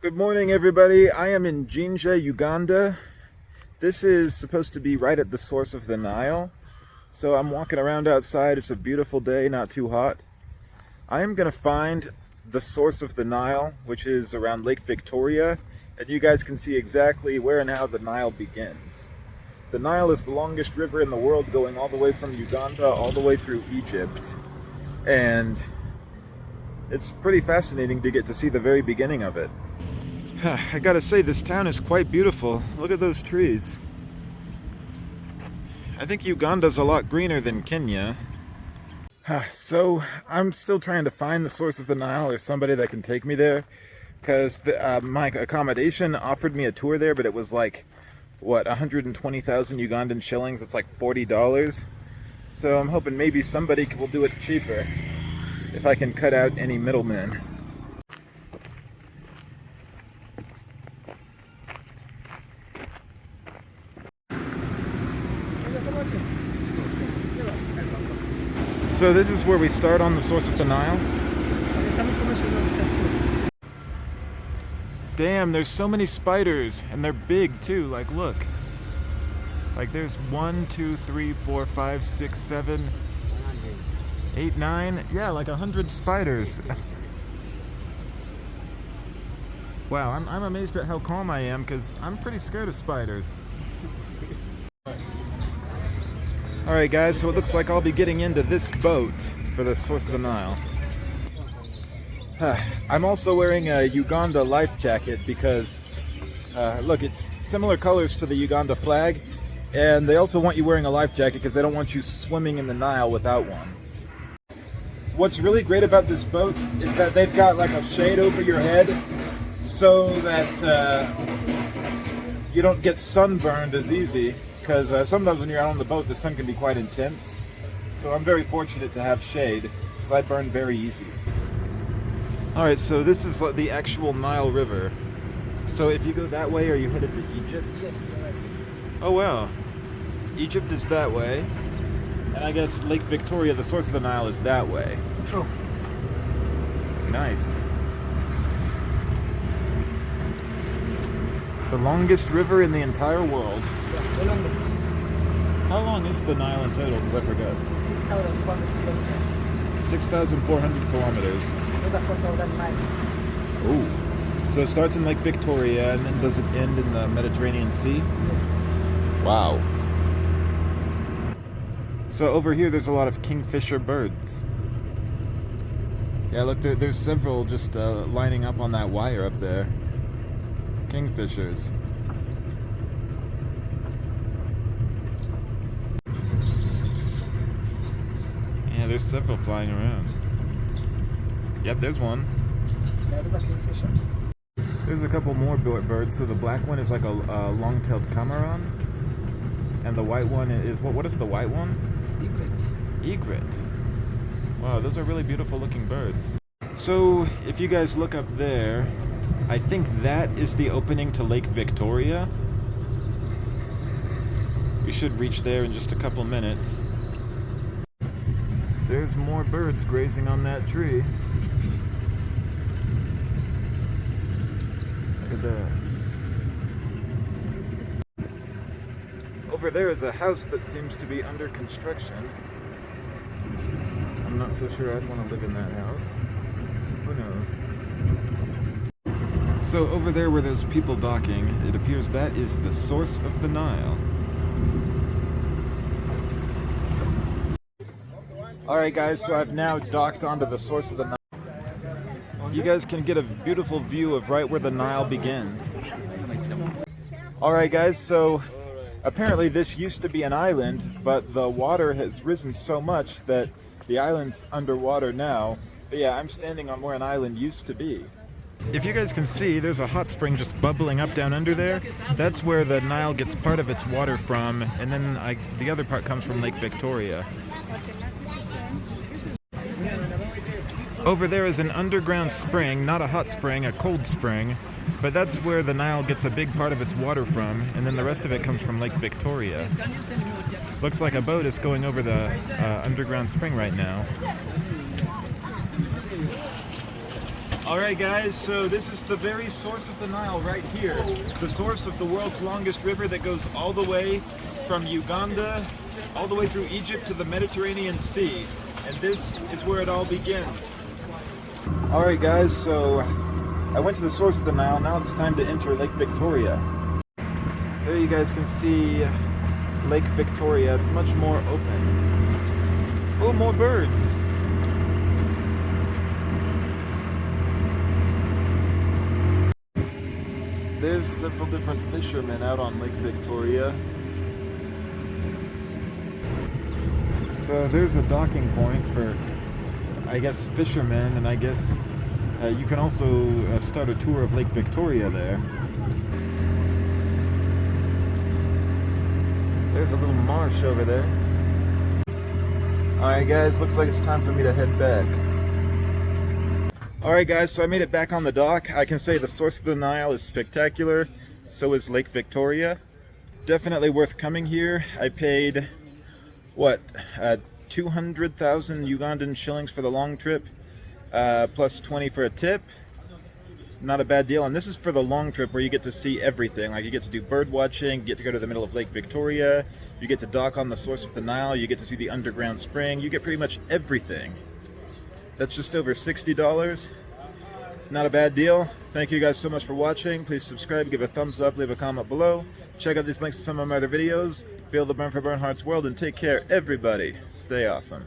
Good morning, everybody. I am in Jinja, Uganda. This is supposed to be right at the source of the Nile. So I'm walking around outside. It's a beautiful day, not too hot. I am going to find the source of the Nile, which is around Lake Victoria, and you guys can see exactly where and how the Nile begins. The Nile is the longest river in the world, going all the way from Uganda all the way through Egypt. And it's pretty fascinating to get to see the very beginning of it. I gotta say, this town is quite beautiful. Look at those trees. I think Uganda's a lot greener than Kenya. So, I'm still trying to find the source of the Nile or somebody that can take me there. Because my accommodation offered me a tour there, but it was like, what, 120,000 Ugandan shillings? That's like $40. So I'm hoping maybe somebody will do it cheaper if I can cut out any middlemen. So this is where we start on the source of the Nile. Damn, there's so many spiders, and they're big too. Like, look. Like, there's 1, 2, 3, 4, 5, 6, 7, 8, 9. Yeah, like 100 spiders. Wow, I'm amazed at how calm I am, because I'm pretty scared of spiders. Alright guys, so it looks like I'll be getting into this boat for the source of the Nile. I'm also wearing a Uganda life jacket because, look, it's similar colors to the Uganda flag, and they also want you wearing a life jacket because they don't want you swimming in the Nile without one. What's really great about this boat is that they've got like a shade over your head so that you don't get sunburned as easy. Because sometimes when you're out on the boat, the sun can be quite intense. So I'm very fortunate to have shade, because I burn very easy. Alright, so this is the actual Nile River. So if you go that way, are you headed to Egypt? Yes, right. Oh wow. Egypt is that way. And I guess Lake Victoria, the source of the Nile, is that way. True. Nice. The longest river in the entire world. Yes, the longest. How long is the Nile in total? Because I forgot. 6,400 kilometers. 6,400 kilometers. Over 4,000 miles. Oh. So it starts in Lake Victoria and then does it end in the Mediterranean Sea? Yes. Wow. So over here there's a lot of kingfisher birds. Yeah, look, there's several just lining up on that wire up there. Kingfishers. Yeah, there's several flying around. Yep, there's one. There's a couple more birds. So the black one is like a long-tailed cormorant, and the white one is what is the white one? Egret. Egret. Wow, those are really beautiful looking birds. So if you guys look up there, I think that is the opening to Lake Victoria. We should reach there in just a couple minutes. There's more birds grazing on that tree. Look at that. Over there is a house that seems to be under construction. I'm not so sure I'd want to live in that house. Who knows? So over there where there's people docking, it appears that is the source of the Nile. Alright guys, so I've now docked onto the source of the Nile. You guys can get a beautiful view of right where the Nile begins. Alright guys, so apparently this used to be an island, but the water has risen so much that the island's underwater now. But yeah, I'm standing on where an island used to be. If you guys can see, there's a hot spring just bubbling up down under there. That's where the Nile gets part of its water from, and then the other part comes from Lake Victoria. Over there is an underground spring, not a hot spring, a cold spring, but that's where the Nile gets a big part of its water from, and then the rest of it comes from Lake Victoria. Looks like a boat is going over the underground spring right now. Alright guys, so this is the very source of the Nile right here. The source of the world's longest river that goes all the way from Uganda, all the way through Egypt to the Mediterranean Sea. And this is where it all begins. Alright guys, so I went to the source of the Nile, now it's time to enter Lake Victoria. There you guys can see Lake Victoria, it's much more open. Oh, more birds! There's several different fishermen out on Lake Victoria. So there's a docking point for, I guess, fishermen, and I guess you can also start a tour of Lake Victoria there. There's a little marsh over there. Alright guys, looks like it's time for me to head back. Alright guys, so I made it back on the dock. I can say the source of the Nile is spectacular. So is Lake Victoria. Definitely worth coming here. I paid, what, 200,000 Ugandan shillings for the long trip, plus 20 for a tip. Not a bad deal. And this is for the long trip where you get to see everything. Like you get to do bird watching, you get to go to the middle of Lake Victoria, you get to dock on the source of the Nile, you get to see the underground spring, you get pretty much everything. That's just over $60. Not a bad deal. Thank you guys so much for watching. Please subscribe, give a thumbs up, leave a comment below. Check out these links to some of my other videos. Feel the burn for Bernhardt's World, and take care, everybody. Stay awesome.